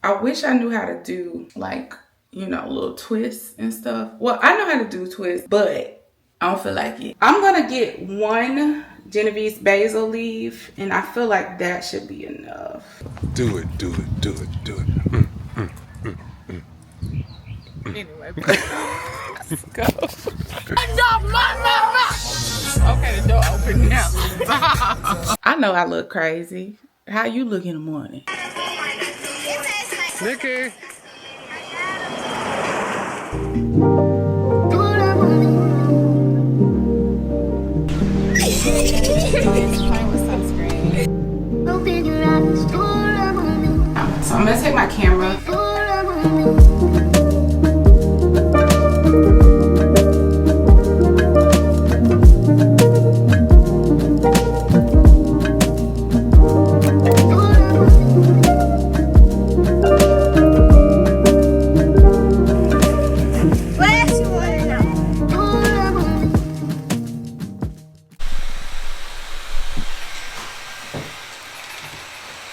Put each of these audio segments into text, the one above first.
I wish I knew how to do like, you know, little twists and stuff. Well, I know how to do twists, but I don't feel like it. I'm gonna get 1 Genovese basil leaf, and I feel like that should be enough. Do it. Anyway, let's go. Okay, the door open now. I know I look crazy. How you look in the morning? Nikki. So I'm gonna take my camera.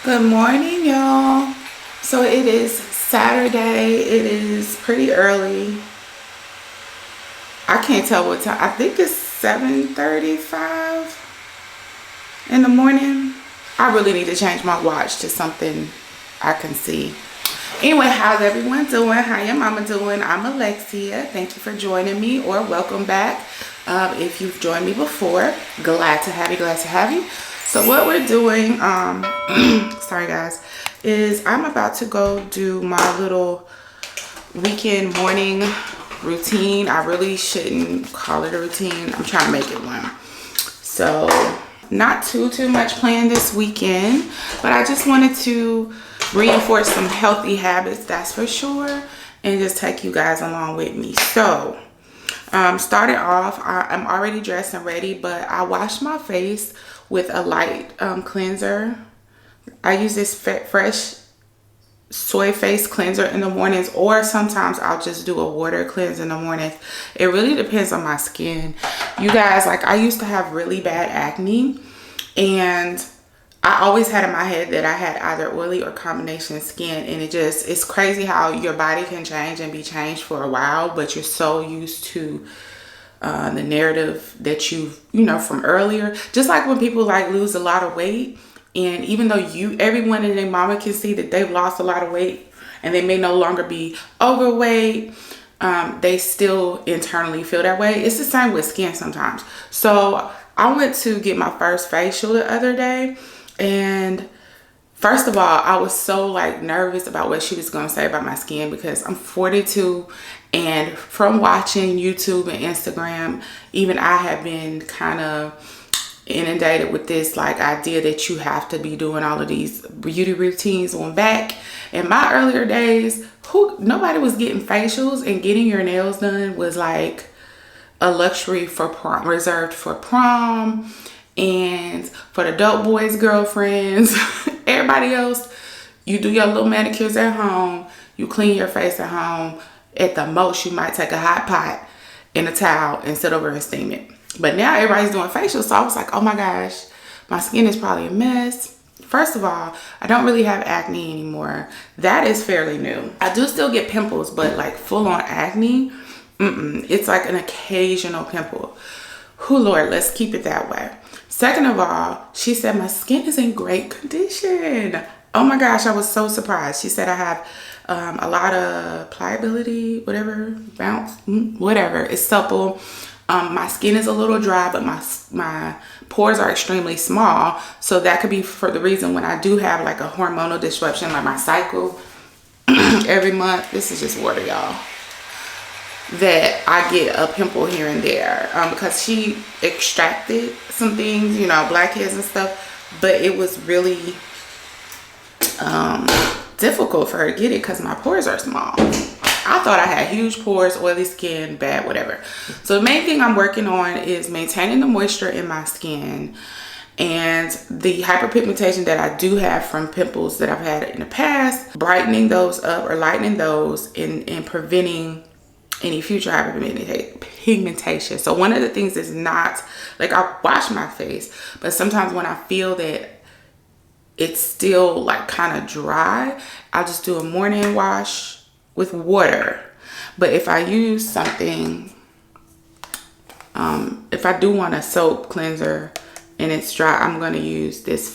Good morning, y'all. So it is Saturday. It is pretty early. I can't tell what time. I think it's 7:35 in the morning. I really need to change my watch to something I can see. Anyway, how's everyone doing? How your mama doing? I'm Alexia. Thank you for joining me, or welcome back. If you've joined me before, glad to have you. So what we're doing, sorry guys, is I'm about to go do my little weekend morning routine. I really shouldn't call it a routine. I'm trying to make it one. So not too much planned this weekend, but I just wanted to reinforce some healthy habits, that's for sure, and just take you guys along with me. So started off, I'm already dressed and ready, but I washed my face with a light cleanser. I use this fresh soy face cleanser in the mornings, or sometimes I'll just do a water cleanse in the mornings. It really depends on my skin. You guys, like, I used to have really bad acne, and I always had in my head that I had either oily or combination skin, and it's crazy how your body can change and be changed for a while, but you're so used to the narrative that you know from earlier. Just like when people like lose a lot of weight, and even though everyone and their mama can see that they've lost a lot of weight and they may no longer be overweight, they still internally feel that way. It's the same with skin sometimes. So I went to get my first facial the other day, and first of all, I was so like nervous about what she was going to say about my skin, because I'm 42, and from watching YouTube and Instagram, even I have been kind of inundated with this like idea that you have to be doing all of these beauty routines on back. In my earlier days, nobody was getting facials, and getting your nails done was like a luxury for prom, reserved for prom and for the dope boys' girlfriends. Everybody else, you do your little manicures at home, you clean your face at home. At the most, you might take a hot pot in a towel and sit over and steam it. But now everybody's doing facials, so I was like, oh my gosh, my skin is probably a mess. First of all, I don't really have acne anymore. That is fairly new. I do still get pimples, but like full on acne, it's like an occasional pimple. Who, Lord, let's keep it that way. Second of all, she said my skin is in great condition. Oh my gosh, I was so surprised. She said I have a lot of pliability, whatever, bounce, whatever. It's supple. My skin is a little dry, but my pores are extremely small. So that could be for the reason when I do have like a hormonal disruption, like my cycle every month. This is just water, y'all. That I get a pimple here and there because she extracted some things, you know, blackheads and stuff, but it was really difficult for her to get it because my pores are small. I thought I had huge pores, oily skin, bad, whatever. So the main thing I'm working on is maintaining the moisture in my skin, and the hyperpigmentation that I do have from pimples that I've had in the past, brightening those up or lightening those, and preventing any future hyperpigmentation. So one of the things is not, like, I wash my face, but sometimes when I feel that it's still like kind of dry, I'll just do a morning wash with water. But if I use something, if I do want a soap cleanser and it's dry, I'm going to use this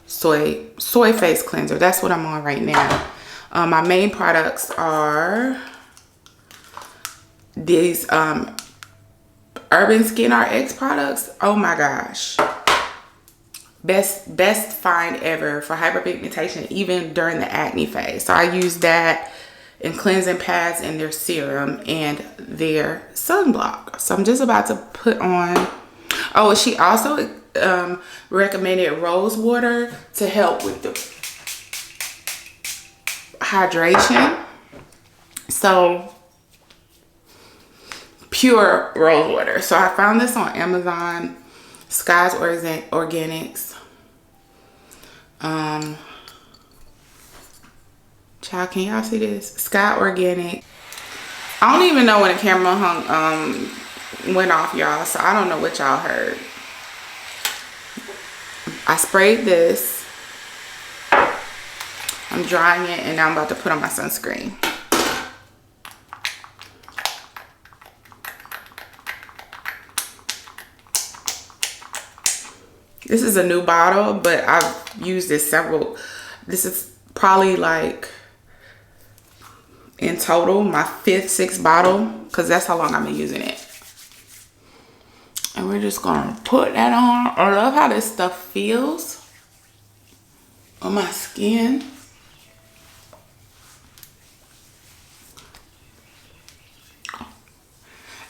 soy face cleanser. That's what I'm on right now. My main products are these Urban Skin RX products. Oh my gosh, best find ever for hyperpigmentation, even during the acne phase. So I use that and cleansing pads and their serum and their sunblock. So I'm just about to put on. Oh, she also recommended Rosewater to help with the hydration. So pure Rosewater. So I found this on Amazon, Sky's Organics. Child, can y'all see this? Sky Organic. I don't even know when the camera went off, y'all, so I don't know what y'all heard. I sprayed this. I'm drying it, and now I'm about to put on my sunscreen. This is a new bottle, but I've used this several. This is probably like, in total, my 5th, 6th bottle, because that's how long I've been using it. And we're just gonna put that on. I love how this stuff feels on my skin.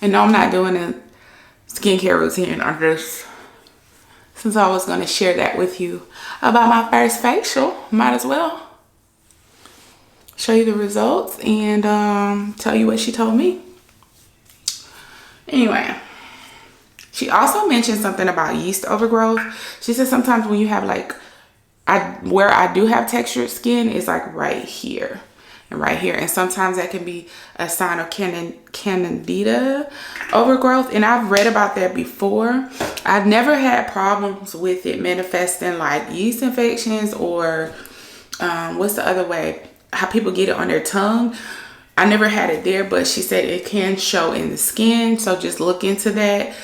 And no, I'm not doing a skincare routine. Since I was gonna share that with you about my first facial, might as well show you the results and tell you what she told me. Anyway, she also mentioned something about yeast overgrowth. She said sometimes when you have like, where I do have textured skin is like right here and right here, and sometimes that can be a sign of candida overgrowth, and I've read about that before. I've never had problems with it manifesting like yeast infections or what's the other way, how people get it on their tongue. I never had it there, but she said it can show in the skin, so just look into that.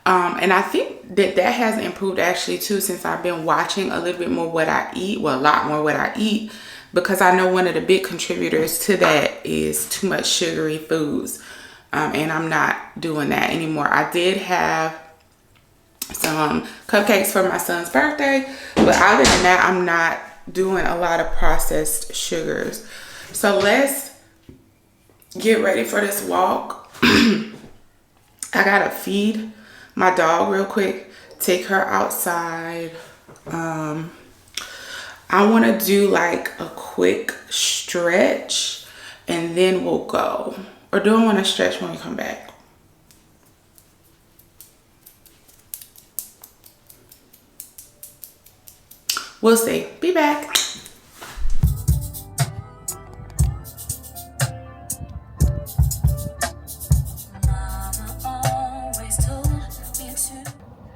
And I think that has improved actually too, since I've been watching a little bit more what I eat, well, a lot more what I eat, because I know one of the big contributors to that is too much sugary foods, and I'm not doing that anymore. I did have some cupcakes for my son's birthday, but other than that, I'm not doing a lot of processed sugars. So let's get ready for this walk. I gotta feed my dog real quick, take her outside. I want to do like a quick stretch and then we'll go. Or do I want to stretch when we come back? We'll see. Be back.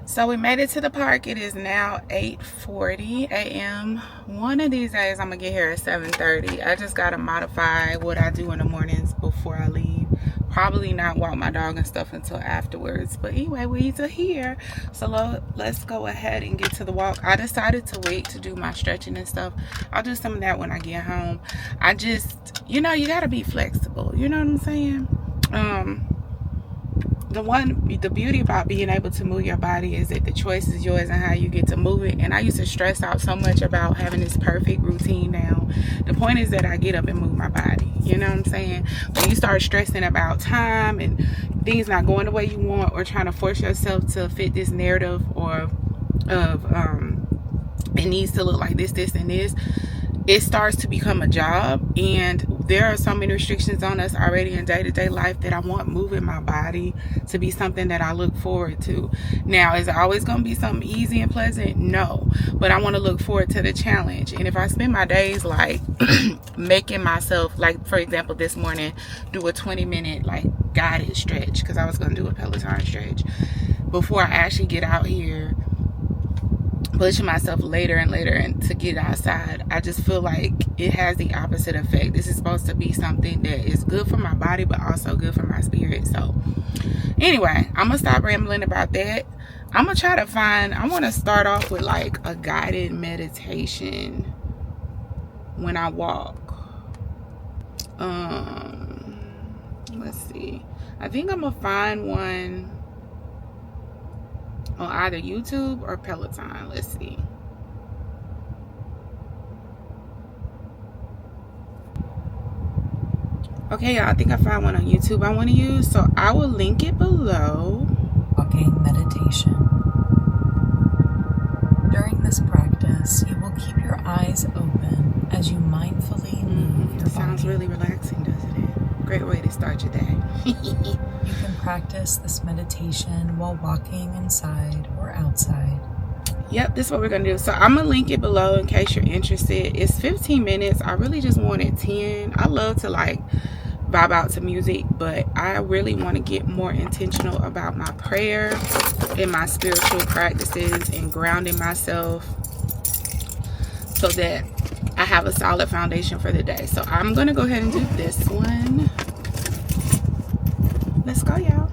So we made it to the park. It is now 8:40 a.m. One of these days I'm gonna get here at 7:30. I just gotta modify what I do in the mornings before I leave. Probably not walk my dog and stuff until afterwards. But anyway, we're here. So let's go ahead and get to the walk. I decided to wait to do my stretching and stuff. I'll do some of that when I get home. I just, you know, you gotta be flexible. You know what I'm saying? The beauty about being able to move your body is that the choice is yours and how you get to move it. And I used to stress out so much about having this perfect routine now. The point is that I get up and move my body. You know what I'm saying? When you start stressing about time and things not going the way you want, or trying to force yourself to fit this narrative or of it needs to look like this, and this, it starts to become a job. And there are so many restrictions on us already in day-to-day life that I want moving my body to be something that I look forward to. Now, is it always going to be something easy and pleasant? No, but I want to look forward to the challenge. And if I spend my days like making myself, like for example this morning, do a 20-minute like guided stretch, because I was going to do a Peloton stretch before I actually get out here, pushing myself later and later and to get outside. I just feel like it has the opposite effect. This is supposed to be something that is good for my body, but also good for my spirit. So anyway, I'm gonna stop rambling about that. I'm gonna try to find, I want to start off with like a guided meditation when I walk. Let's see, I think I'm gonna find one on either YouTube or Peloton. Let's see. Okay, y'all, I think I found one on YouTube I want to use, so I will link it below. Walking meditation. During this practice, you will keep your eyes open as you mindfully move your body. Sounds really relaxing, doesn't it? Great way to start your day. You can practice this meditation while walking inside or outside. Yep, this is what we're gonna do. So I'm gonna link it below in case you're interested. It's 15 minutes. I really just wanted 10. I love to like vibe out to music, but I really want to get more intentional about my prayer and my spiritual practices and grounding myself so that I have a solid foundation for the day. So I'm gonna go ahead and do this one. Let's go, y'all.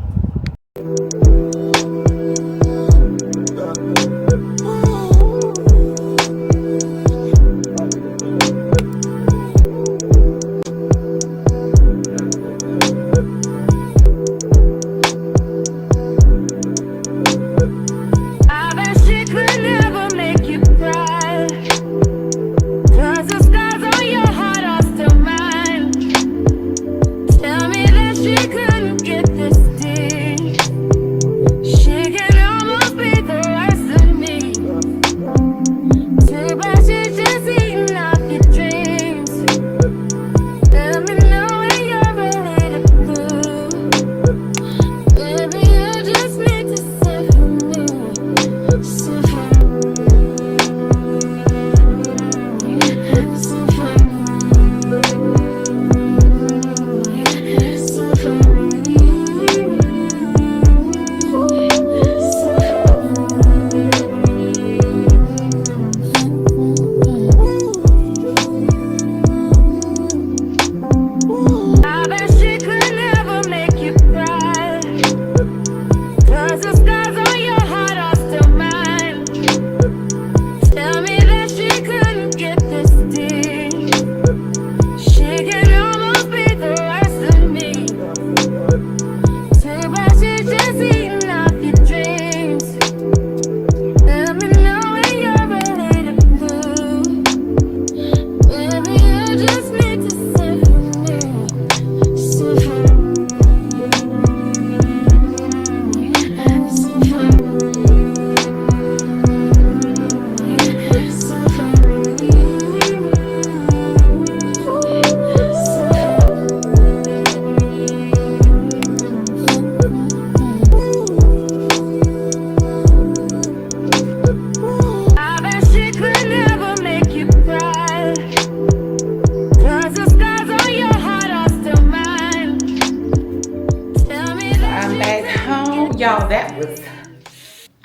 Y'all, that was,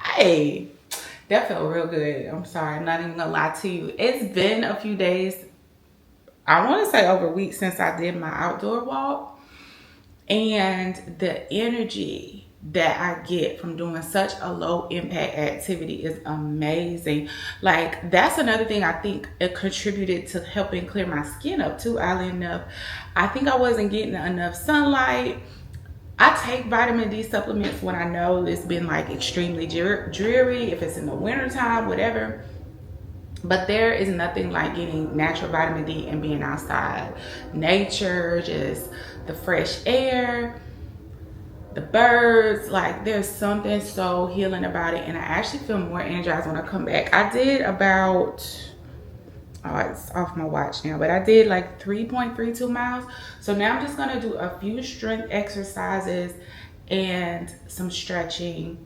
hey, that felt real good. I'm sorry, I'm not even gonna lie to you. It's been a few days, I want to say over a week since I did my outdoor walk, and the energy that I get from doing such a low impact activity is amazing. Like, that's another thing I think it contributed to helping clear my skin up too, oddly enough. I think I wasn't getting enough sunlight. I take vitamin D supplements when I know it's been like extremely dreary, if it's in the winter time, whatever. But there is nothing like getting natural vitamin D and being outside. Nature, just the fresh air, the birds, like there's something so healing about it. And I actually feel more energized when I come back. I did about, oh, it's off my watch now, but I did like 3.32 miles. So now I'm just gonna do a few strength exercises and some stretching.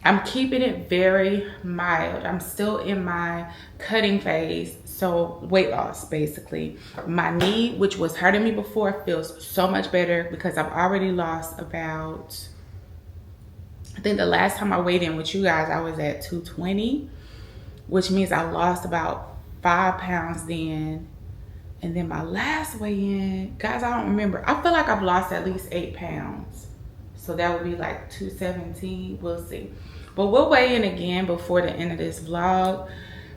I'm keeping it very mild. I'm still in my cutting phase, so weight loss basically. My knee, which was hurting me before, feels so much better because I've already lost about, I think the last time I weighed in with you guys, I was at 220. which means I lost about 5 pounds then. And then my last weigh-in, guys, I don't remember. I feel like I've lost at least 8 pounds. So that would be like 217. We'll see. But we'll weigh in again before the end of this vlog.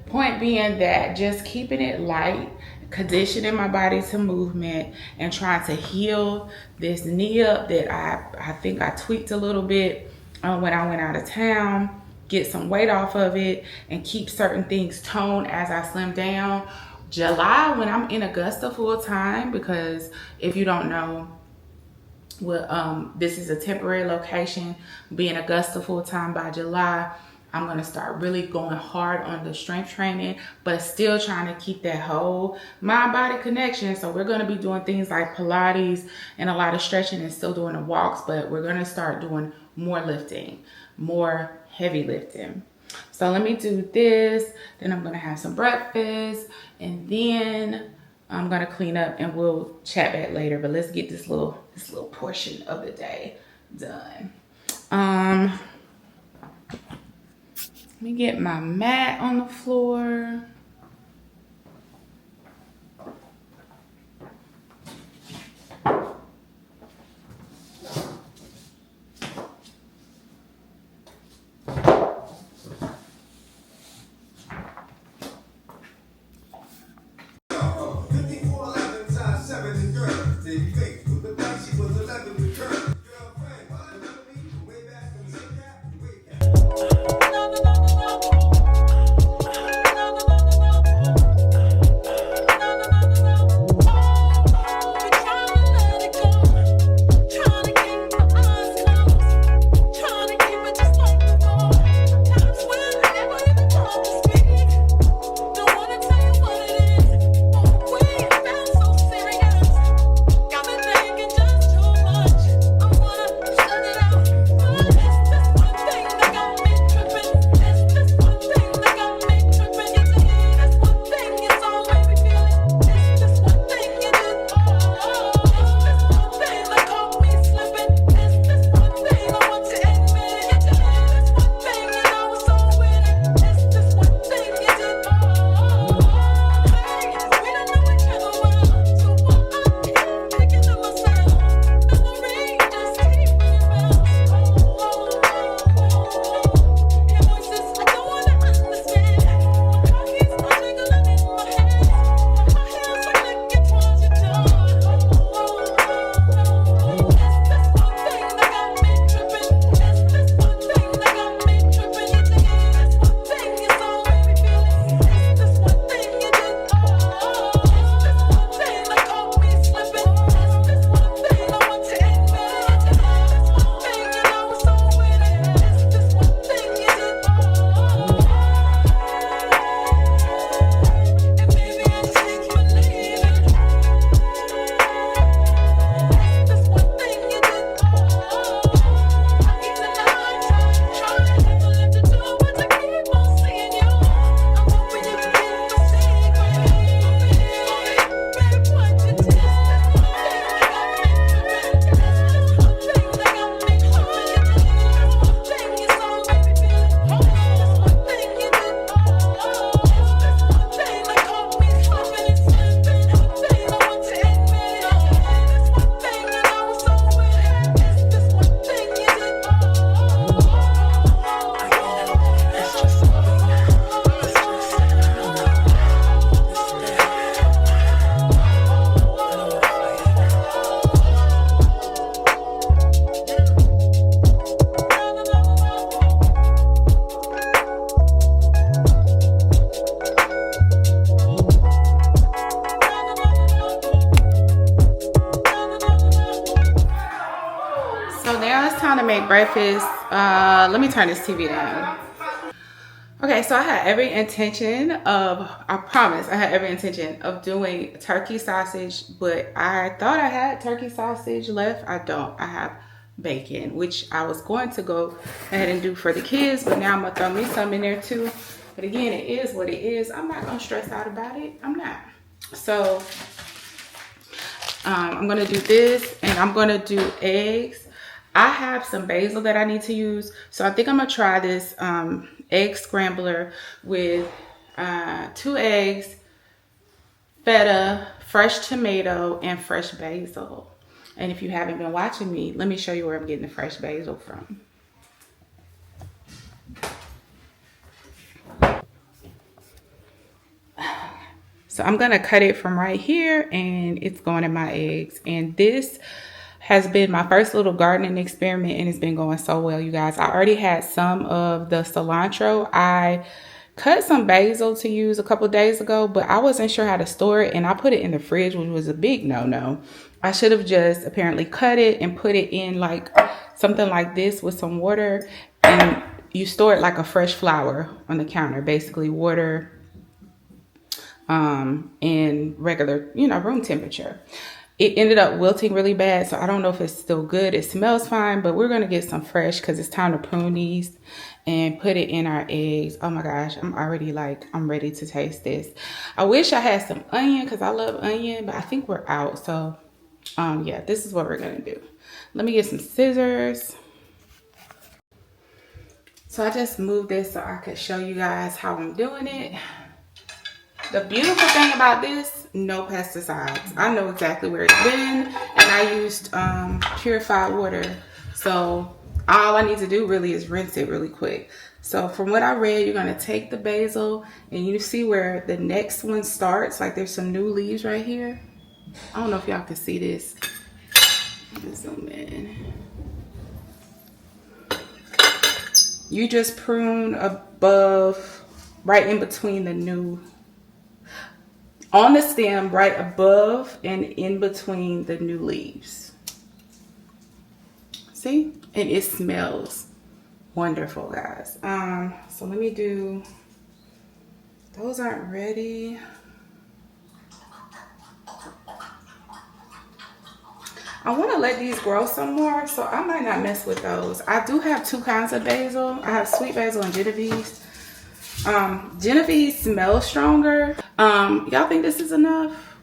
Point being that just keeping it light, conditioning my body to movement, and trying to heal this knee up that I think I tweaked a little bit when I went out of town. Get some weight off of it and keep certain things toned as I slim down. July, when I'm in Augusta full time, because if you don't know, well, this is a temporary location. Be in Augusta full time by July. I'm gonna start really going hard on the strength training, but still trying to keep that whole mind-body connection. So we're gonna be doing things like Pilates and a lot of stretching and still doing the walks, but we're gonna start doing more lifting, more heavy lifting. So let me do this, then I'm gonna have some breakfast, and then I'm gonna clean up and we'll chat back later. But let's get this little portion of the day done. Let me get my mat on the floor. Breakfast. Let me turn this TV down. Okay, so I had every intention of, I promise, I had every intention of doing turkey sausage, but I thought I had turkey sausage left. I don't. I have bacon, which I was going to go ahead and do for the kids, but now I'm gonna throw me some in there too. But again, it is what it is. I'm not gonna stress out about it. I'm not. So I'm gonna do this, and I'm gonna do eggs. I have some basil that I need to use, so I think I'm gonna try this egg scrambler with 2 eggs, feta, fresh tomato, and fresh basil. And if you haven't been watching me, let me show you where I'm getting the fresh basil from. So I'm gonna cut it from right here, and it's going in my eggs. And this has been my first little gardening experiment, and it's been going so well, you guys. I already had some of the cilantro. I cut some basil to use a couple days ago, but I wasn't sure how to store it, and I put it in the fridge, which was a big no-no. I should have just apparently cut it and put it in like something like this with some water, and you store it like a fresh flower on the counter, basically water in regular, room temperature. It ended up wilting really bad, so I don't know if it's still good. It smells fine, but we're gonna get some fresh because it's time to prune these and put it in our eggs. Oh my gosh, I'm already I'm ready to taste this. I wish I had some onion because I love onion, but I think we're out. So yeah, this is what we're gonna do. Let me get some scissors. So I just moved this so I could show you guys how I'm doing it. The beautiful thing about this, no pesticides. I know exactly where it's been, and I used purified water. So all I need to do really is rinse it really quick. So from what I read, you're gonna take the basil, and you see where the next one starts, like there's some new leaves right here. I don't know if y'all can see this. Let me zoom in. You just prune above, right in between the new, on the stem, right above and in between the new leaves. See? And it smells wonderful, guys. So let me do, those aren't ready. I want to let these grow some more, so I might not mess with those. I do have 2 kinds of basil. I have sweet basil and Genovese. Genovese smells stronger. Y'all think this is enough?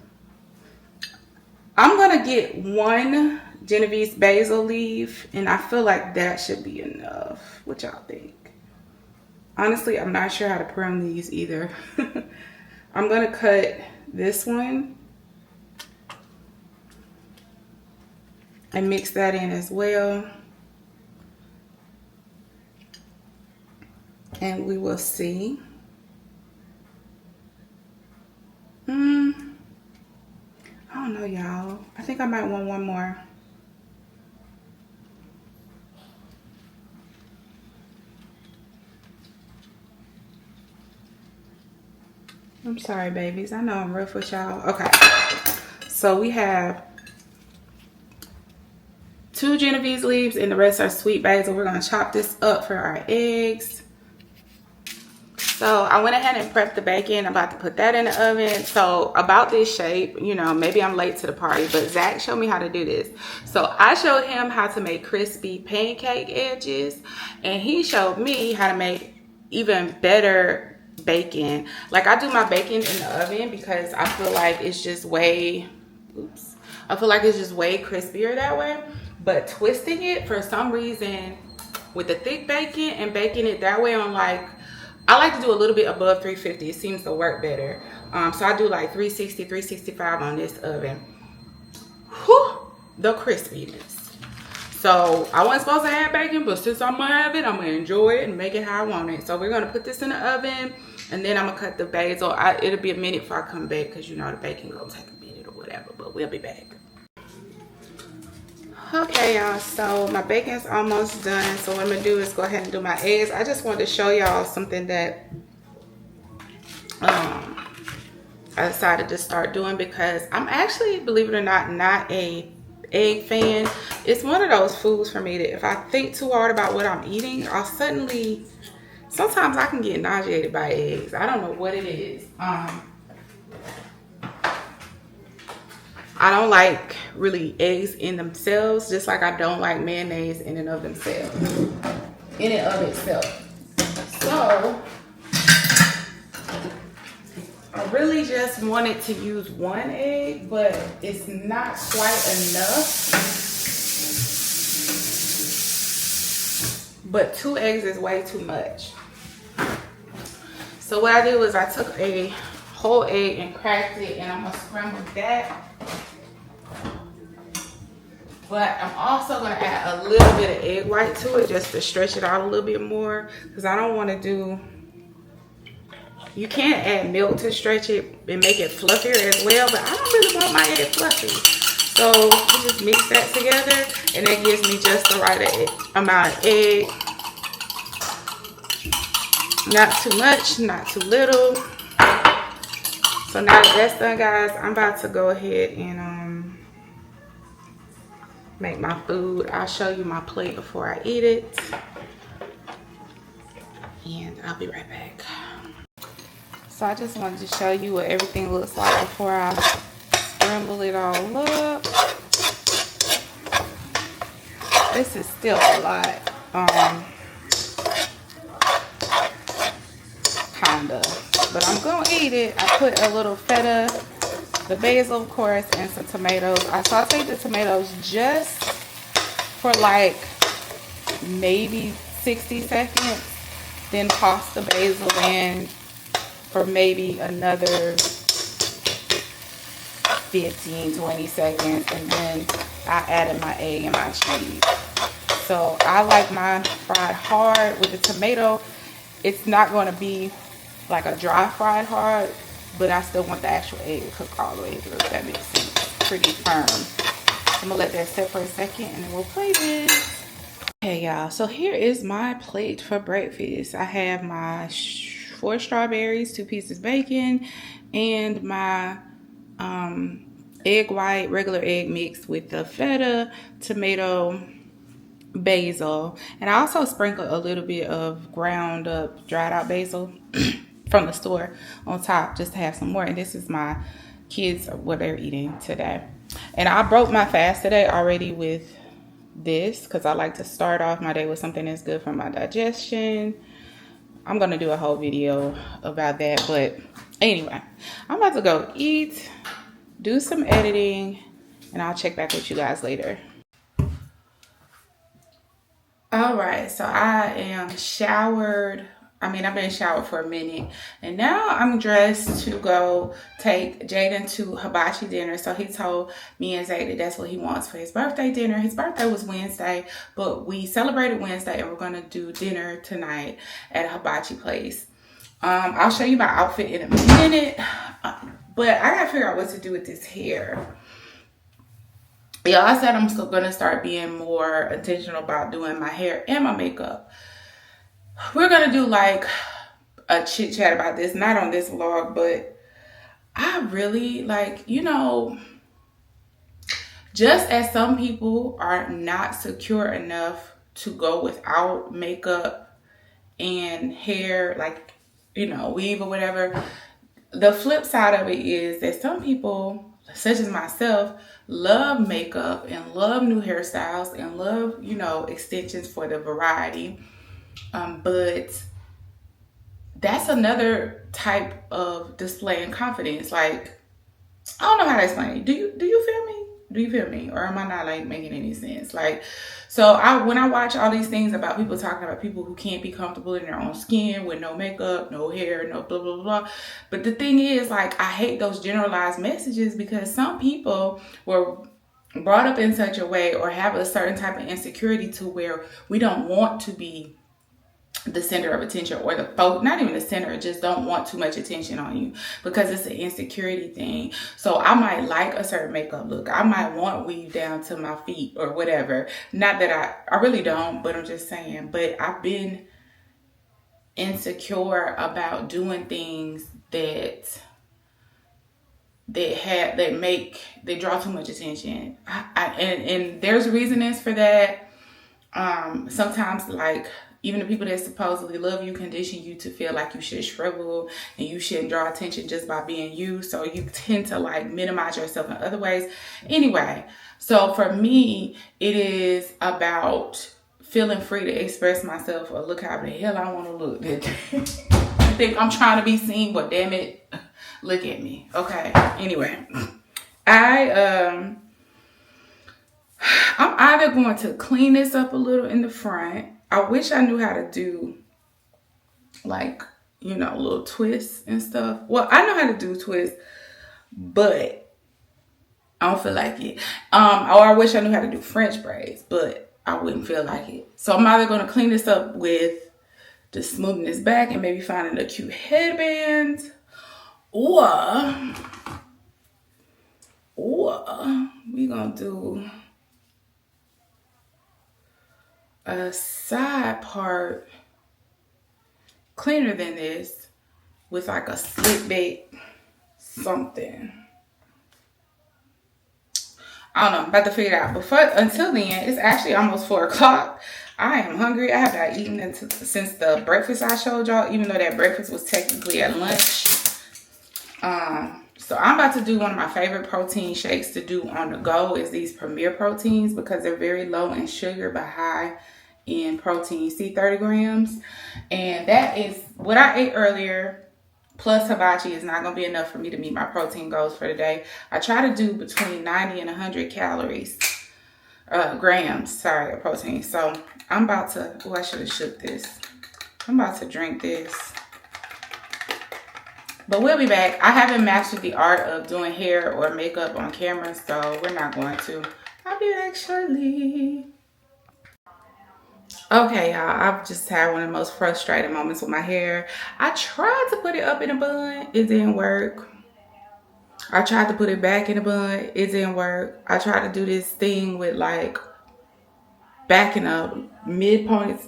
I'm gonna get 1 Genovese basil leaf, and I feel like that should be enough. What y'all think? Honestly, I'm not sure how to prune these either. I'm gonna cut this one and mix that in as well. And we will see. I don't know, y'all. I think I might want 1 more. I'm sorry, babies. I know I'm rough with y'all. Okay. So we have 2 Genovese leaves, and the rest are sweet basil. We're going to chop this up for our eggs. So I went ahead and prepped the bacon. I'm about to put that in the oven. So about this shape, maybe I'm late to the party, but Zach showed me how to do this. So I showed him how to make crispy pancake edges, and he showed me how to make even better bacon. Like, I do my bacon in the oven because I feel like it's just way, I feel like it's just way crispier that way. But twisting it, for some reason, with the thick bacon and baking it that way on I like to do a little bit above 350. It seems to work better. So I do 360, 365 on this oven. Whew, the crispiness. So I wasn't supposed to have bacon, but since I'm gonna have it, I'm gonna enjoy it and make it how I want it. So we're gonna put this in the oven, and then I'm gonna cut the basil. It'll be a minute before I come back because the bacon gonna take a minute or whatever, but we'll be back. Okay, y'all, so my bacon's almost done. So what I'm gonna do is go ahead and do my eggs. I just wanted to show y'all something that I decided to start doing because I'm actually, believe it or not a egg fan. It's one of those foods for me that if I think too hard about what I'm eating, sometimes I can get nauseated by eggs. I don't know what it is. I don't like really eggs in themselves, just like I don't like mayonnaise in and of themselves, in and of itself. So I really just wanted to use 1 egg, but it's not quite enough. But 2 eggs is way too much. So what I did was I took a whole egg and cracked it, and I'm gonna scramble that. But I'm also gonna add a little bit of egg white to it just to stretch it out a little bit more, because I don't want to do. You can add milk to stretch it and make it fluffier as well, but I don't really want my egg fluffy. So you just mix that together, and that gives me just the right amount of egg. Not too much, not too little. So now that that's done, guys, I'm about to go ahead and make my food. I'll show you my plate before I eat it. And I'll be right back. So I just wanted to show you what everything looks like before I scramble it all up. This is still a lot, kinda, but I'm gonna eat it. I put a little feta, the basil, of course, and some tomatoes. I sauteed the tomatoes just for like maybe 60 seconds, then toss the basil in for maybe another 15-20 seconds, and then I added my egg and my cheese. So I like mine fried hard with the tomato. It's not going to be like a dry fried hard, but I still want the actual egg to cook all the way through, if that makes sense. Pretty firm. I'm gonna let that sit for a second and then we'll plate it. Okay, y'all, so here is my plate for breakfast. I have my 4 strawberries, 2 pieces bacon, and my egg white, regular egg mixed with the feta, tomato, basil, and I also sprinkle a little bit of ground up dried out basil from the store on top just to have some more. And this is my kids, what they're eating today. And I broke my fast today already with this because I like to start off my day with something that's good for my digestion. I'm gonna do a whole video about that, but anyway, I'm about to go eat, do some editing, and I'll check back with you guys later. All right, so I am showered. I've been showered for a minute, and now I'm dressed to go take Jayden to Hibachi dinner. So he told me and Zay that that's what he wants for his birthday dinner. His birthday was Wednesday, but we celebrated Wednesday, and we're gonna do dinner tonight at a hibachi place. I'll show you my outfit in a minute, but I gotta figure out what to do with this hair. Yeah, I said I'm still gonna start being more intentional about doing my hair and my makeup. We're gonna do like a chit chat about this, not on this vlog, but I really just as some people are not secure enough to go without makeup and hair, weave or whatever. The flip side of it is that some people, such as myself, love makeup and love new hairstyles and love, extensions for the variety. But that's another type of displaying confidence. Like, I don't know how to explain it. Do you feel me? Do you feel me? Or am I not making any sense? When I watch all these things about people talking about people who can't be comfortable in their own skin with no makeup, no hair, no blah, blah, blah. But the thing is, I hate those generalized messages because some people were brought up in such a way or have a certain type of insecurity to where we don't want to be the center of attention, or not even the center, just don't want too much attention on you because it's an insecurity thing. So I might like a certain makeup look. I might want weave down to my feet or whatever. Not that I really don't, but I'm just saying. But I've been insecure about doing things that draw too much attention. And there's reasonings for that. Sometimes even the people that supposedly love you condition you to feel like you should shrivel and you shouldn't draw attention just by being you. So you tend to minimize yourself in other ways. Anyway, so for me, it is about feeling free to express myself or look how the hell I want to look. I think I'm trying to be seen, but damn it, look at me. Okay. Anyway, I'm either going to clean this up a little in the front. I wish I knew how to do you know, little twists and stuff. Well, I know how to do twists, but I don't feel like it. Or I wish I knew how to do French braids, but I wouldn't feel like it. So I'm either gonna clean this up with just smoothing this back and maybe finding a cute headband, or we gonna do a side part cleaner than this with like a slick bait something. I don't know. I'm about to figure it out. But until then, it's actually almost 4 o'clock. I am hungry. I have not eaten since the breakfast I showed y'all, even though that breakfast was technically at lunch. So I'm about to do one of my favorite protein shakes to do on the go is these Premier Proteins, because they're very low in sugar but high in protein. See, 30 grams. And that is what I ate earlier. Plus Hibachi is not going to be enough for me to meet my protein goals for the day. I try to do between 90 and 100 calories, grams, sorry, of protein. So I'm about to, I should have shook this. I'm about to drink this. But we'll be back. I haven't mastered the art of doing hair or makeup on camera, so we're not going to. I'll be back shortly. Okay, y'all, I've just had one of the most frustrating moments with my hair. I tried to put it up in a bun. It didn't work. I tried to put it back in a bun. It didn't work. I tried to do this thing with like backing up mid points.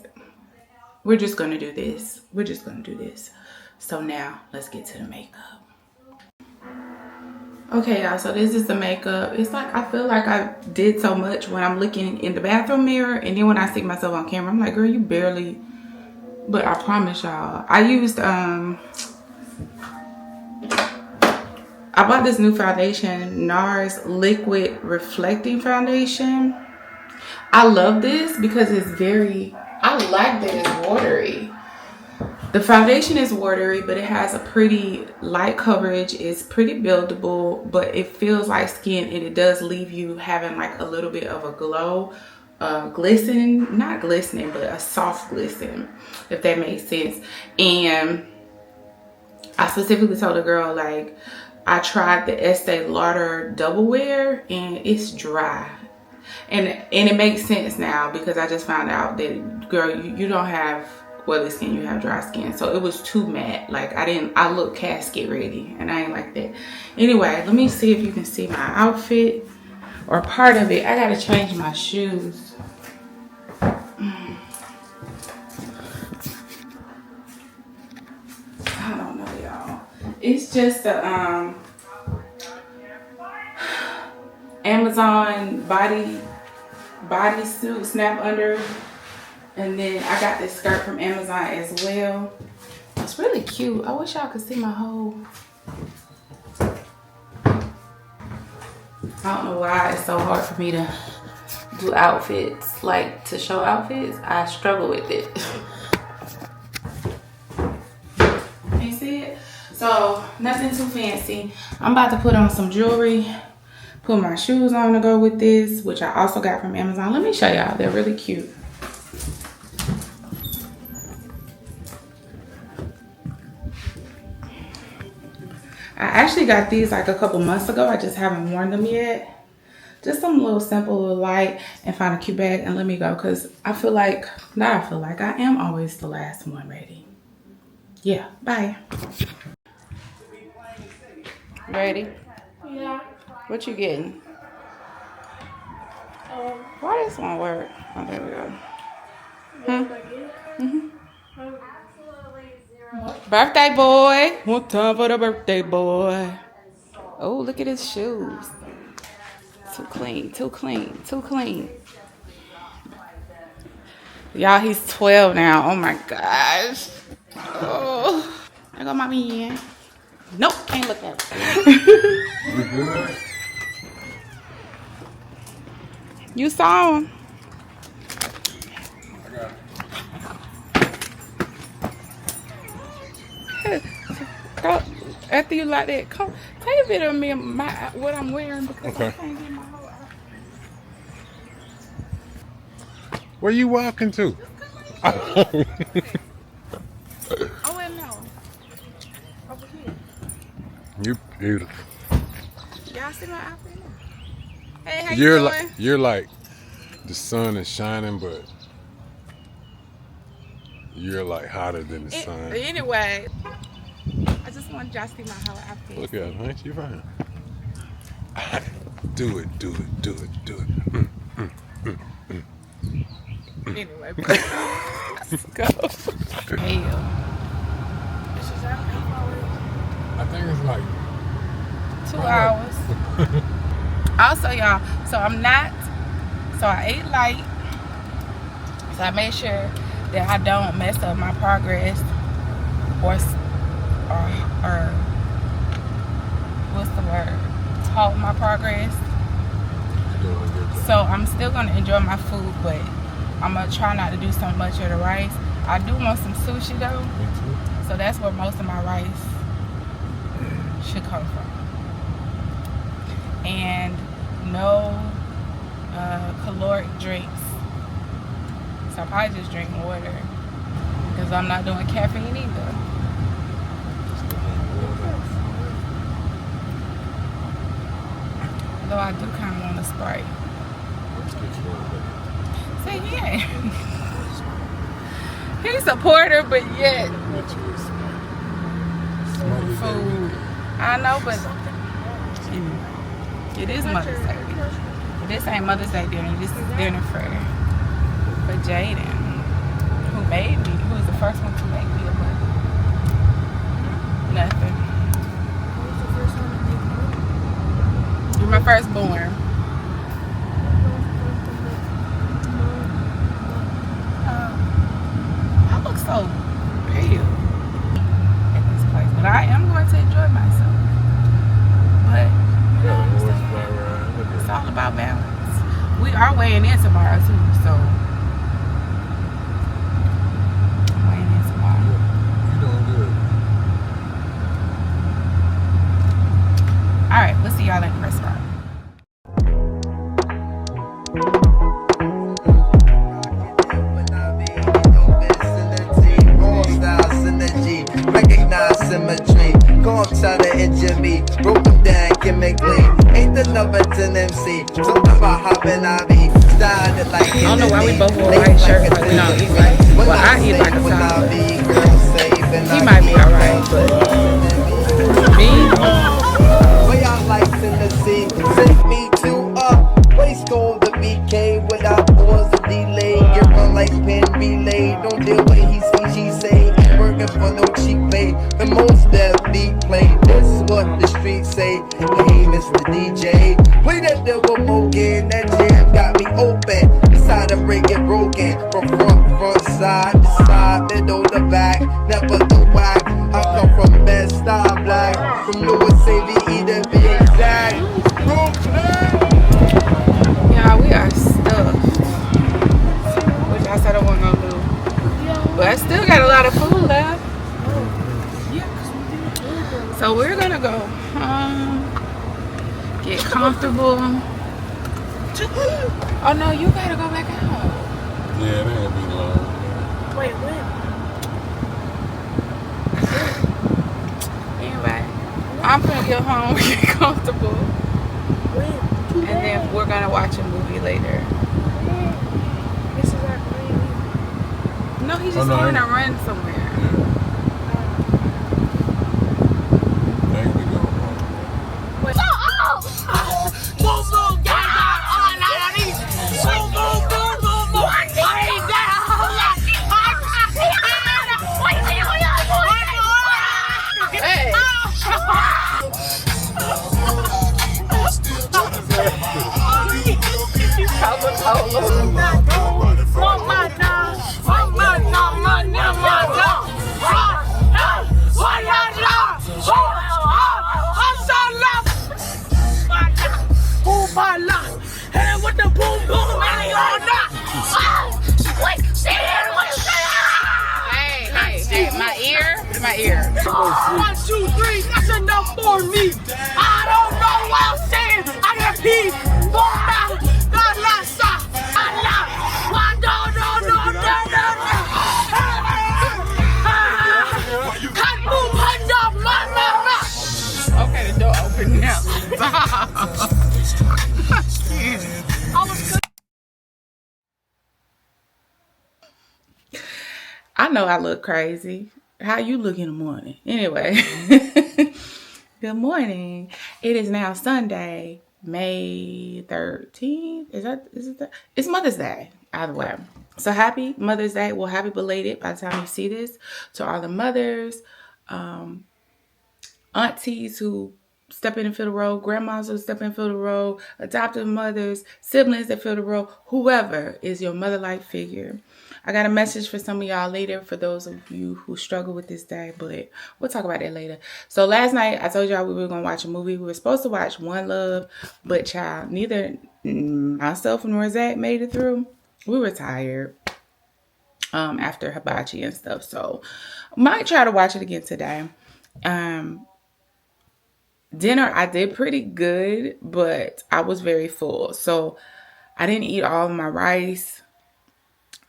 We're just going to do this. We're just going to do this. So now let's get to the makeup. Okay, y'all, so this is the makeup. It's like I feel like I did so much when I'm looking in the bathroom mirror, and then when I see myself on camera, I'm like, girl, you barely. But I promise y'all, I used I bought this new foundation, NARS Liquid Reflecting Foundation. I love this because it's I like that it's watery. The foundation is watery, but it has a pretty light coverage. It's pretty buildable, but it feels like skin, and it does leave you having like a little bit of a glow, glisten, not glistening, but a soft glisten, if that makes sense. And I specifically told the girl, like, I tried the Estee Lauder Double Wear, and it's dry. And it makes sense now because I just found out that, girl, you don't have oily skin, you have dry skin. So it was too matte. Like I look casket ready, and I ain't like that. Anyway, let me see if you can see my outfit or part of it. I gotta change my shoes. I don't know, y'all. It's just a Amazon bodysuit snap under. And then I got this skirt from Amazon as well. It's really cute. I wish y'all could see my whole. I don't know why it's so hard for me to do outfits. Like, to show outfits, I struggle with it. Can you see it? So, nothing too fancy. I'm about to put on some jewelry. Put my shoes on to go with this, which I also got from Amazon. Let me show y'all. They're really cute. I actually got these like a couple months ago. I just haven't worn them yet. Just some little simple, little light, and find a cute bag and let me go. Because I am always the last one ready. Yeah, bye. Ready? Yeah. What you getting? Why this won't work? Oh, there we go. Birthday boy. One time for the birthday boy. Oh, look at his shoes. Too clean, too clean, too clean. Y'all, he's 12 now. Oh my gosh. Oh. There go mommy. Nope, can't look at it. You saw him. Go, after you like that, come take a video of me and what I'm wearing because I can't get my whole outfit. Where you walking to? Oh wait, no. You're beautiful. Y'all see my outfit now? Hey, how you doing? You're like the sun is shining, but you're like hotter than the sun. Anyway, I just wanted y'all to see my whole outfit. Look at her, ain't she fine? Do it. Anyway, let's go. Hell. I think it's like 2 hours. Also, y'all, so I ate light. So I made sure that I don't mess up my progress or what's the word? Halt my progress. So I'm still gonna enjoy my food, but I'm gonna try not to do so much of the rice. I do want some sushi though. So that's where most of my rice should come from. And no caloric drinks. So I'll probably just drink water because I'm not doing caffeine either. Though I do kind of want a Sprite. See, yeah. He's a supporter, but yet food. I know, but it is Mother's Day. But this ain't Mother's Day dinner. This is dinner for Jayden, who was the first one to make me a mother. Nothing. You're my firstborn. I look so pale at this place, but I am going to enjoy myself. But you know what I'm saying? It's all about balance. We are weighing in tomorrow too, so I'm weighing in tomorrow. You're doing good. All right, we'll see y'all at the restaurant. Symmetry, gon' try to injure me. Broke them down chemically. Ain't the number 10 MC. Talk about hopping I be. Styled it like I don't know why we both wore white shirts, but we don't eat like. Well, I eat like a toddler. He might be alright, but me. Way I like Tennessee. Take me to a waste on the BK without pause or delay. Get run like pin relay. Don't deal with he say, she say. Ain't working for no cheap pay. The most that beat play. This is what the streets say. Hey, Mr. DJ, play that devil again. That jam got me open. Decide to break it broken. From front, side to side, middle to back. Never the whack. I come from best style black. From Louis CVE to be exact. Yeah, we are stuffed. Which I said I wasn't gonna do. But I still got a lot of food left. So we're gonna go home, get comfortable. Oh no, you gotta go back out. Yeah, that ain't be long. Wait, when? Anyway, I'm gonna get home, get comfortable, When? and then we're gonna watch a movie later. This is our plan. No, he's just going to run somewhere. My ear. 1, 2, 3, that's enough for me. I don't know what I'm saying. I repeat, I know I look crazy. How you look in the morning? Anyway, good morning. It is now Sunday, May 13th. Is it it's Mother's Day, either way. So happy Mother's Day. Well, happy belated by the time you see this to all the mothers, aunties who step in and fill the role, grandmas who step in and fill the role, adoptive mothers, siblings that fill the role, whoever is your mother-like figure. I got a message for some of y'all later for those of you who struggle with this day, but we'll talk about that later. So last night, I told y'all we were going to watch a movie. We were supposed to watch One Love, but child, neither myself nor Zach made it through. We were tired after Hibachi and stuff, so might try to watch it again today. Dinner, I did pretty good, but I was very full. So I didn't eat all of my rice.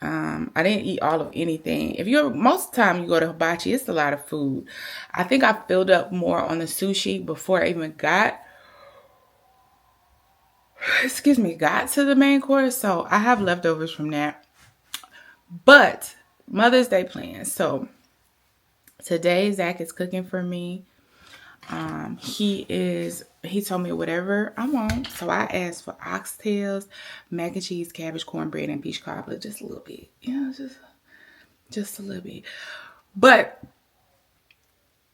I didn't eat all of anything. Most of the time you go to Hibachi, it's a lot of food. I think I filled up more on the sushi before I even got to the main course. So I have leftovers from that. But Mother's Day plans. So today Zach is cooking for me. He told me whatever I want. So I asked for oxtails, mac and cheese, cabbage, cornbread, and peach cobbler. Just a little bit. Just a little bit. But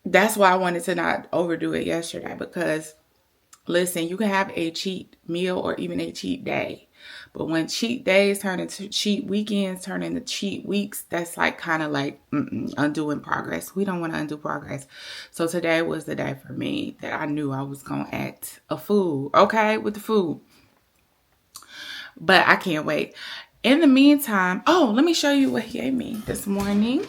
that's why I wanted to not overdo it yesterday. Because, listen, you can have a cheat meal or even a cheat day. But when cheat days turn into cheat weekends, turn into cheat weeks, that's like kind of like undoing progress. We don't want to undo progress. So today was the day for me that I knew I was going to act a fool, okay, with the food. But I can't wait. In the meantime, let me show you what he gave me this morning.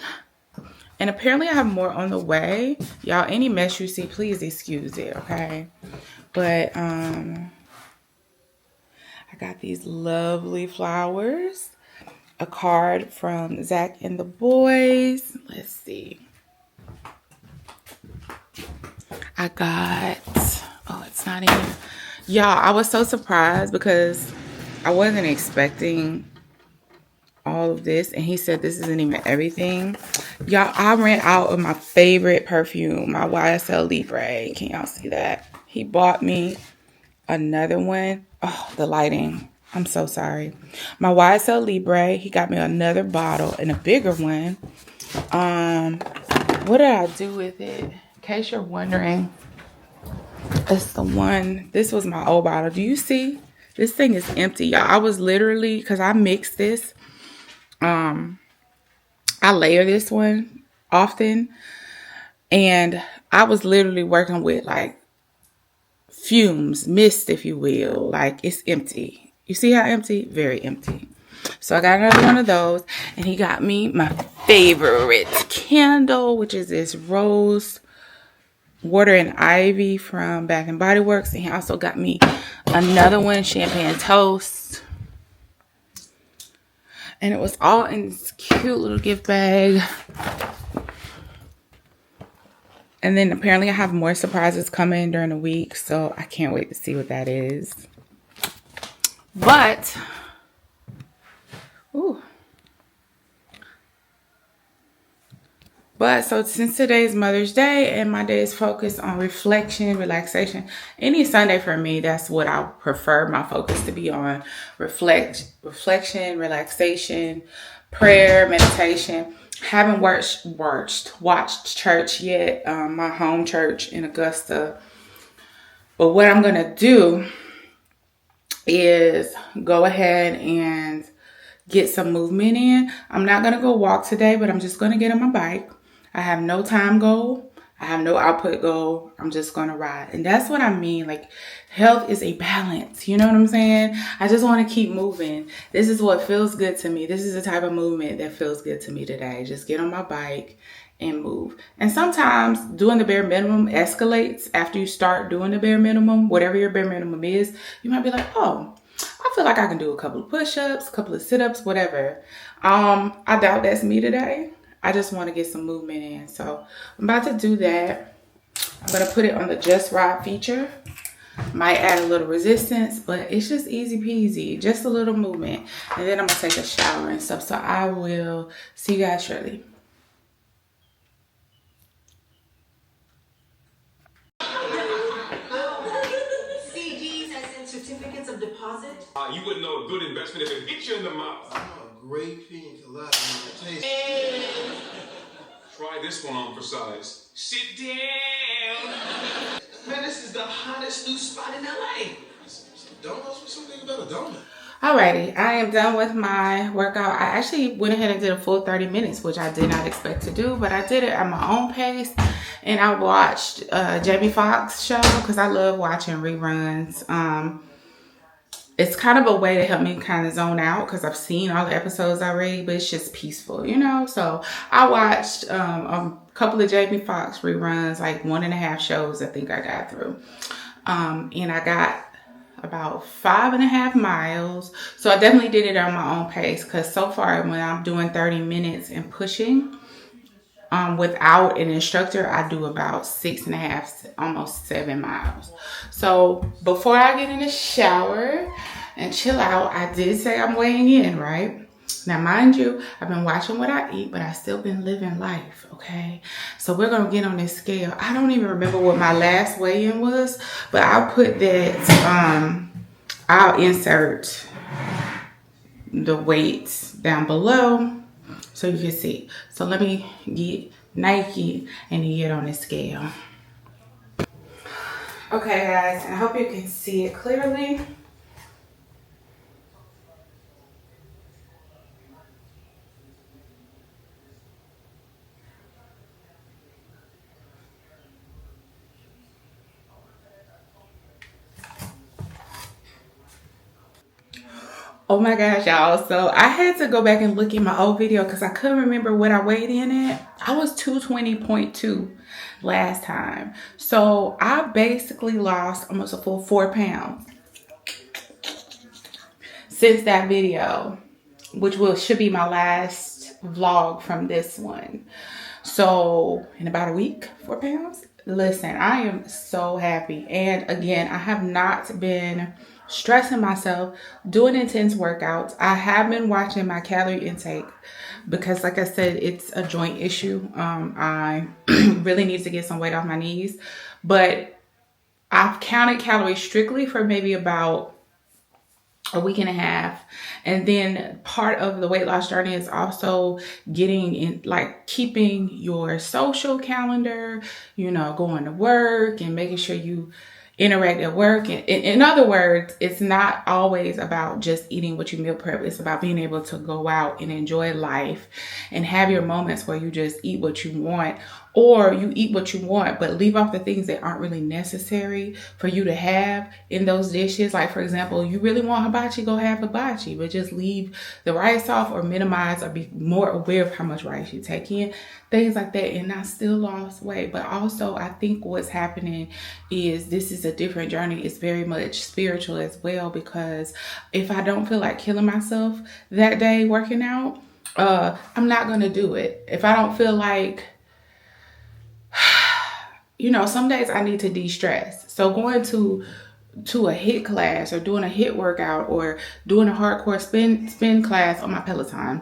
And apparently I have more on the way. Y'all, any mess you see, please excuse it, okay? But, I got these lovely flowers, a card from Zach and the boys. Let's see. I got, it's not in here. Y'all, I was so surprised because I wasn't expecting all of this. And he said this isn't even everything. Y'all, I ran out of my favorite perfume, my YSL Libre. Can y'all see that? He bought me another one. Oh, the lighting. I'm so sorry. My YSL Libre. He got me another bottle and a bigger one. What did I do with it? In case you're wondering, it's the one. This was my old bottle. Do you see? This thing is empty, y'all. I was literally, because I mix this. I layer this one often. And I was literally working with like fumes, mist, if you will. Like, it's empty. You see how empty? Very empty. So I got another one of those, and he got me my favorite candle, which is this Rosewater and Ivy from Bath and Body Works. And he also got me another one, Champagne Toast. And it was all in this cute little gift bag. And then apparently I have more surprises coming during the week. So I can't wait to see what that is. But, so since today's Mother's Day and my day is focused on reflection, relaxation, any Sunday for me, that's what I prefer my focus to be on. Reflection, relaxation, prayer, meditation. Haven't watched church yet, my home church in Augusta. But what I'm going to do is go ahead and get some movement in. I'm not going to go walk today, but I'm just going to get on my bike. I have no time goal. I have no output goal. I'm just going to ride. And that's what I mean. Like, health is a balance. You know what I'm saying? I just want to keep moving. This is what feels good to me. This is the type of movement that feels good to me today. Just get on my bike and move. And sometimes doing the bare minimum escalates after you start doing the bare minimum. Whatever your bare minimum is, you might be like, I feel like I can do a couple of push-ups, a couple of sit-ups, whatever. I doubt that's me today. I just want to get some movement in. So I'm about to do that. I'm going to put it on the Just Ride feature. Might add a little resistance, but it's just easy peasy. Just a little movement. And then I'm going to take a shower and stuff. So I will see you guys shortly. CDs as in certificates of deposit? You wouldn't know a good investment if it hit you in the mouth. A great pina colada. Try this one on for size. Sit down. Man, this is the hottest new spot in LA. Donuts? What's something about a donut? Alrighty, I am done with my workout. I actually went ahead and did a full 30 minutes, which I did not expect to do, but I did it at my own pace. And I watched Jamie Foxx show because I love watching reruns. It's kind of a way to help me kind of zone out because I've seen all the episodes already, but it's just peaceful, you know? So I watched a couple of Jamie Foxx reruns, like 1.5 shows I think I got through. And I got about 5.5 miles. So I definitely did it on my own pace because so far when I'm doing 30 minutes and pushing, without an instructor, I do about 6.5, almost 7 miles. So before I get in the shower and chill out, I did say I'm weighing in, right? Now, mind you, I've been watching what I eat, but I've still been living life, okay? So we're going to get on this scale. I don't even remember what my last weigh-in was, but I'll put that, I'll insert the weights down below so you can see. So let me get Nike and get on this scale. Okay, guys, I hope you can see it clearly. Oh my gosh, y'all. So I had to go back and look at my old video because I couldn't remember what I weighed in at. I was 220.2 last time. So I basically lost almost a full 4 pounds since that video, which should be my last vlog from this one. So in about a week, 4 pounds. Listen, I am so happy. And again, I have not been stressing myself doing intense workouts. I have been watching my calorie intake because, like I said, it's a joint issue. I really need to get some weight off my knees, but I've counted calories strictly for maybe about a week and a half. And then part of the weight loss journey is also getting in, like keeping your social calendar, you know, going to work and making sure you interact at work. And in other words, it's not always about just eating what you meal prep. It's about being able to go out and enjoy life and have your moments where you just eat what you want, or you eat what you want, but leave off the things that aren't really necessary for you to have in those dishes. Like, for example, you really want hibachi, go have hibachi, but just leave the rice off or minimize or be more aware of how much rice you take in, things like that. And I still lost weight. But also, I think what's happening is this is a different journey. It's very much spiritual as well, because if I don't feel like killing myself that day working out, I'm not going to do it. If I don't feel like, you know, some days I need to de-stress. So going to a HIIT class or doing a HIIT workout or doing a hardcore spin class on my Peloton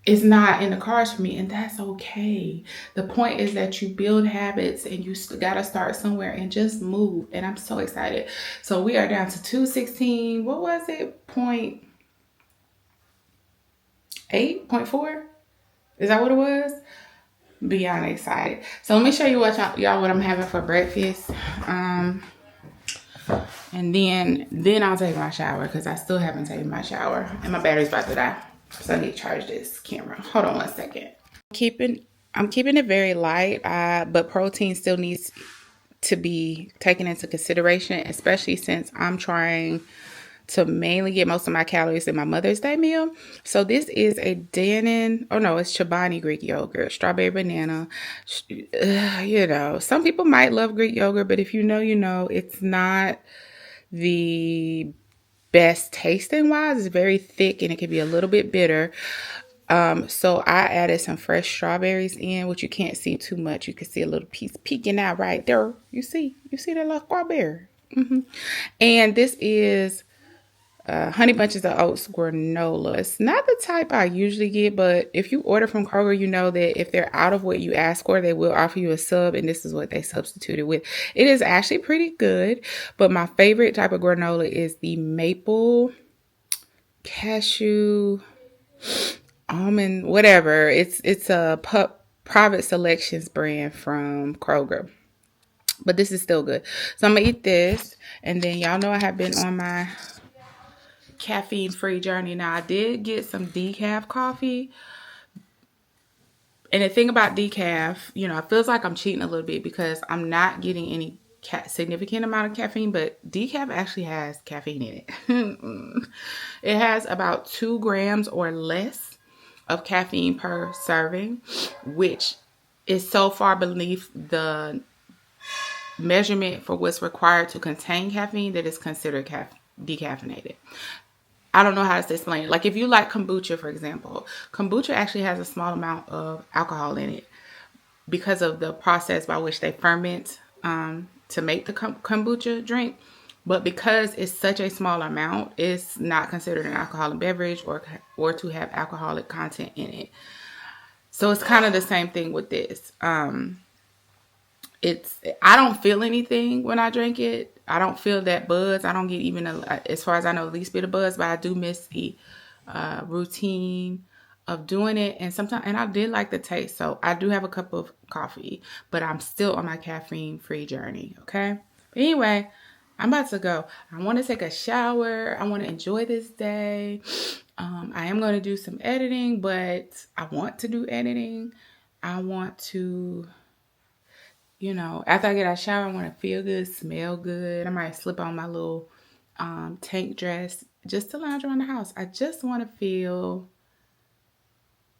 is not in the cards for me, and that's okay. The point is that you build habits and you gotta start somewhere and just move. And I'm so excited. So we are down to 216. What was it? 0.8, 0.4? Is that what it was? Beyond excited. So let me show you what y'all what I'm having for breakfast. And then I'll take my shower because I still haven't taken my shower and my battery's about to die. So I need to charge this camera. Hold on 1 second. I'm keeping it very light, but protein still needs to be taken into consideration, especially since I'm trying to mainly get most of my calories in my Mother's Day meal. So this is a Dannon, oh no, it's Chobani Greek yogurt, strawberry banana. You know, some people might love Greek yogurt, but if you know, you know, it's not the best tasting wise. It's very thick and it can be a little bit bitter. So I added some fresh strawberries in, which you can't see too much. You can see a little piece peeking out right there. You see that little strawberry? And this is Honey Bunches of Oats granola. It's not the type I usually get, but if you order from Kroger, you know that if they're out of what you ask for, they will offer you a sub, and this is what they substituted with. It is actually pretty good, but my favorite type of granola is the maple cashew almond whatever. It's a private selections brand from Kroger. But this is still good. So I'm gonna eat this, and then y'all know I have been on my caffeine-free journey. Now I did get some decaf coffee, and the thing about decaf, you know, it feels like I'm cheating a little bit because I'm not getting any significant amount of caffeine, but decaf actually has caffeine in it. It has about 2 grams or less of caffeine per serving, which is so far beneath the measurement for what's required to contain caffeine that is considered decaffeinated. I don't know how to explain it. Like if you like kombucha, for example, kombucha actually has a small amount of alcohol in it because of the process by which they ferment to make the kombucha drink. But because it's such a small amount, it's not considered an alcoholic beverage or to have alcoholic content in it. So it's kind of the same thing with this. I don't feel anything when I drink it. I don't feel that buzz. I don't get even, as far as I know, the least bit of buzz, but I do miss the routine of doing it. And I did like the taste. So I do have a cup of coffee, but I'm still on my caffeine-free journey. Okay. But anyway, I'm about to go. I want to take a shower. I want to enjoy this day. I am going to do some editing, but I want to do editing. I want to, you know, after I get out of the shower, I want to feel good, smell good. I might slip on my little tank dress just to lounge around the house. I just want to feel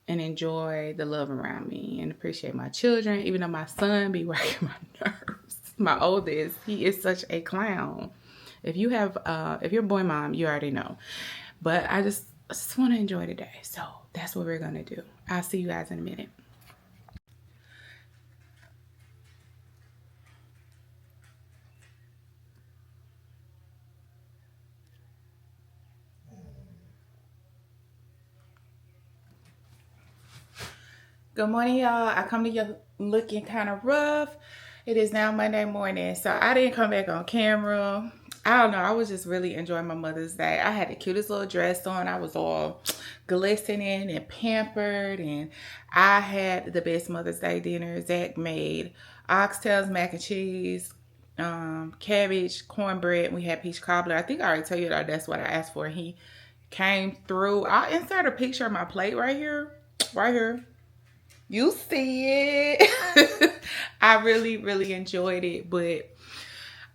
and enjoy the love around me and appreciate my children, even though my son be working my nerves. My oldest, he is such a clown. If you're a boy mom, you already know. But I just want to enjoy the day. So that's what we're going to do. I'll see you guys in a minute. Good morning, y'all. I come to you looking kind of rough. It is now Monday morning, so I didn't come back on camera. I don't know. I was just really enjoying my Mother's Day. I had the cutest little dress on. I was all glistening and pampered, and I had the best Mother's Day dinner. Zach made oxtails, mac and cheese, cabbage, cornbread. We had peach cobbler. I think I already told you that that's what I asked for. He came through. I'll insert a picture of my plate right here. Right here. You see it. I really, really enjoyed it, but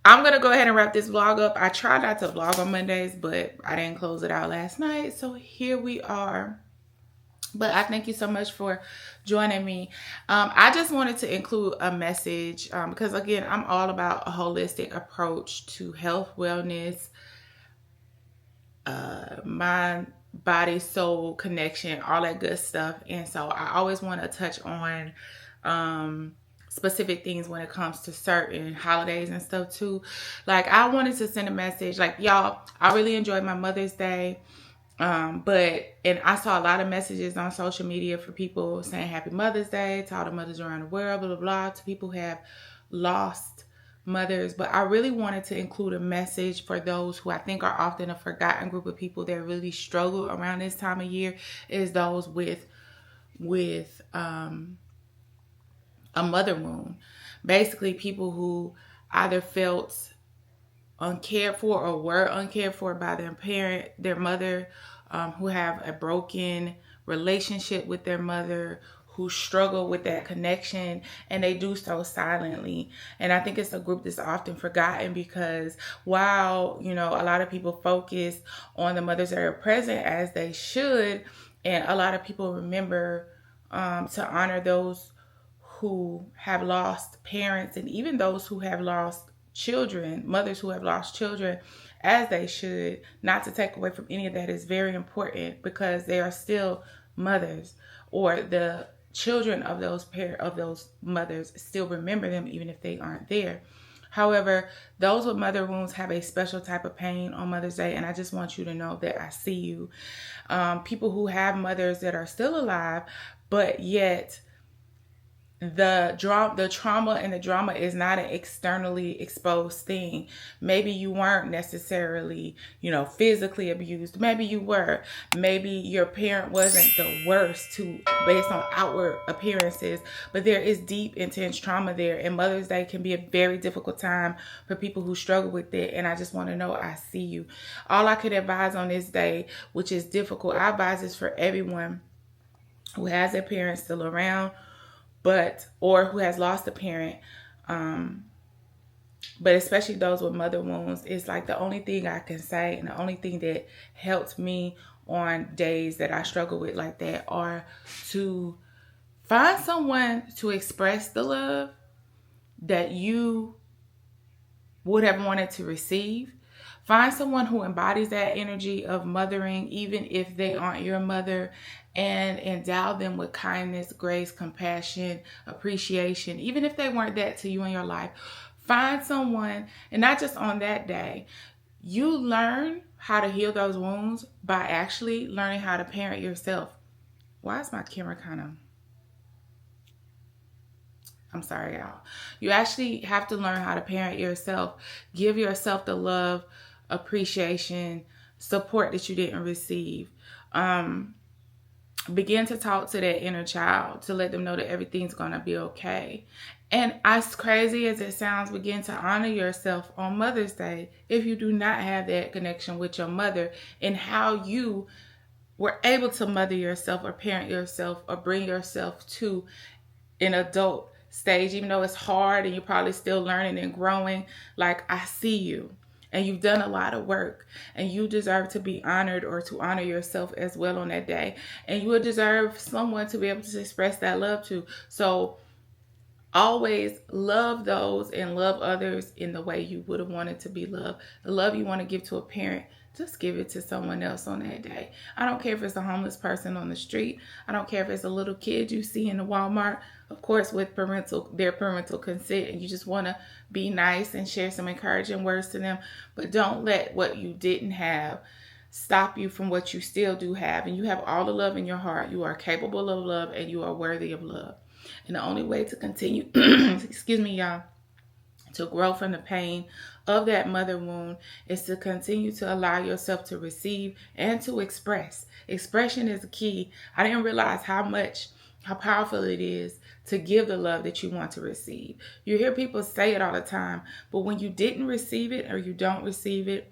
I'm going to go ahead and wrap this vlog up. I try not to vlog on Mondays, but I didn't close it out last night. So here we are. But I thank you so much for joining me. I just wanted to include a message because, again, I'm all about a holistic approach to health, wellness, mind, body, soul connection, all that good stuff. And so I always want to touch on specific things when it comes to certain holidays and stuff too. Like I wanted to send a message, like, y'all, I really enjoyed my Mother's Day. And I saw a lot of messages on social media for people saying Happy Mother's Day to all the mothers around the world, blah, blah, blah, to people who have lost mothers. But I really wanted to include a message for those who I think are often a forgotten group of people that really struggle around this time of year, is those with a mother wound. Basically people who either felt uncared for or were uncared for by their mother, who have a broken relationship with their mother, who struggle with that connection, and they do so silently. And I think it's a group that's often forgotten because while, you know, a lot of people focus on the mothers that are present, as they should, and a lot of people remember to honor those who have lost parents, and even those who have lost children, mothers who have lost children, as they should. Not to take away from any of that, is very important because they are still mothers, or the children of those mothers still remember them even if they aren't there. However, those with mother wounds have a special type of pain on Mother's Day, and I just want you to know that I see you. People who have mothers that are still alive, but yet the trauma and the drama is not an externally exposed thing. Maybe you weren't necessarily, physically abused. Maybe you were. Maybe your parent wasn't the worst based on outward appearances, but there is deep, intense trauma there. And Mother's Day can be a very difficult time for people who struggle with it. And I just want to know I see you. All I could advise on this day, which is difficult, I advise this for everyone who has their parents still around, or who has lost a parent, but especially those with mother wounds. It's like the only thing I can say, and the only thing that helps me on days that I struggle with like that, are to find someone to express the love that you would have wanted to receive. Find someone who embodies that energy of mothering, even if they aren't your mother, and endow them with kindness, grace, compassion, appreciation, even if they weren't that to you in your life. Find someone, and not just on that day. You learn how to heal those wounds by actually learning how to parent yourself. Why is my camera kind of... I'm sorry, y'all. You actually have to learn how to parent yourself. Give yourself the love, appreciation, support that you didn't receive. Begin to talk to that inner child to let them know that everything's going to be okay. And as crazy as it sounds, begin to honor yourself on Mother's Day if you do not have that connection with your mother, and how you were able to mother yourself or parent yourself or bring yourself to an adult stage, even though it's hard and you're probably still learning and growing. Like, I see you. And you've done a lot of work, and you deserve to be honored, or to honor yourself as well on that day. And you would deserve someone to be able to express that love to. So always love those and love others in the way you would have wanted to be loved. The love you want to give to a parent, just give it to someone else on that day. I don't care if it's a homeless person on the street. I don't care if it's a little kid you see in the Walmart, of course with their parental consent, and you just want to be nice and share some encouraging words to them. But don't let what you didn't have stop you from what you still do have. And you have all the love in your heart. You are capable of love, and you are worthy of love. And the only way to continue, excuse me, y'all, to grow from the pain of that mother wound is to continue to allow yourself to receive and to express. Expression is the key. I didn't realize how powerful it is to give the love that you want to receive. You hear people say it all the time, but when you didn't receive it, or you don't receive it,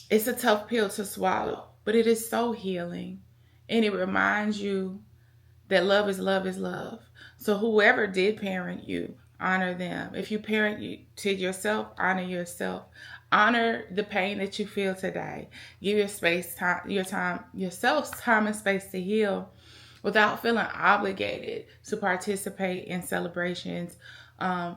it's a tough pill to swallow, but it is so healing. And it reminds you that love is love is love. So whoever did parent you, honor them. If you parent you to yourself, honor yourself. Honor the pain that you feel today. Give yourself time and space to heal without feeling obligated to participate in celebrations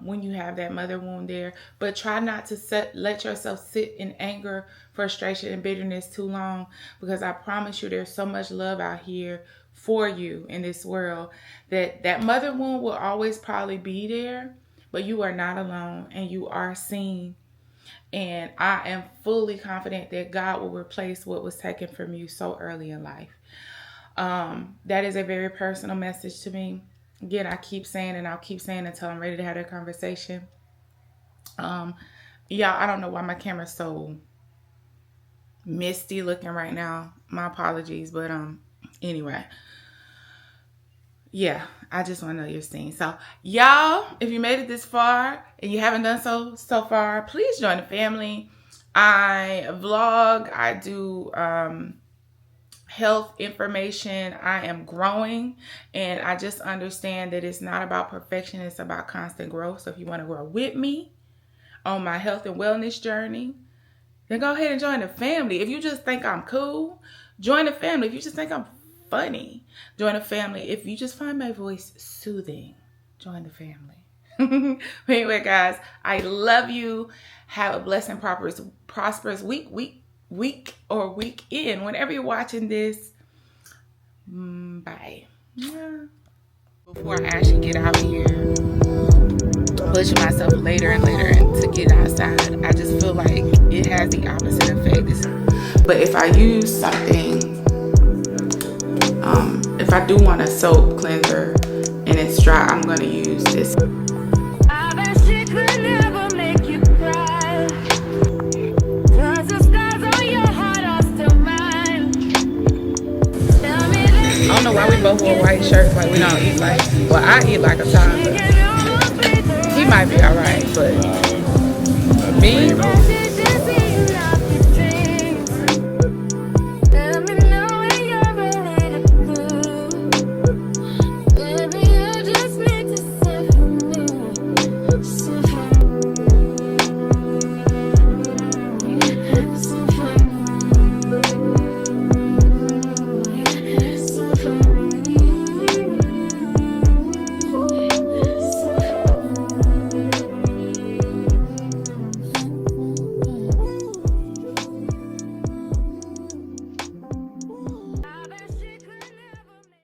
when you have that mother wound there. But try not to let yourself sit in anger, frustration, and bitterness too long, because I promise you there's so much love out here for you in this world that mother wound will always probably be there, but you are not alone, and you are seen. And I am fully confident that God will replace what was taken from you so early in life. That is a very personal message to me. Again, I keep saying, and I'll keep saying until I'm ready to have that conversation. Y'all, I don't know why my camera's so misty looking right now. My apologies, but anyway. Yeah, I just want to know you're seen. So, y'all, if you made it this far and you haven't done so far, please join the family. I vlog. I do health information. I am growing, and I just understand that it's not about perfection. It's about constant growth. So if you want to grow with me on my health and wellness journey, then go ahead and join the family. If you just think I'm cool, join the family. If you just think I'm funny, join the family. If you just find my voice soothing, join the family. But anyway, guys, I love you. Have a blessed and prosperous week or weekend whenever you're watching this. Bye. Before I actually get out here. pushing myself later and later to get outside. I just feel like it has the opposite effect. But if I use something, if I do want a soap cleanser and it's dry, I'm gonna use this. I bet she could never make you cry. 'Cause the scars on your heart are still mine. Tell me this. I don't know why we both wear white shirts, like we don't eat like, well, I eat like a toddler. He might be alright, but me,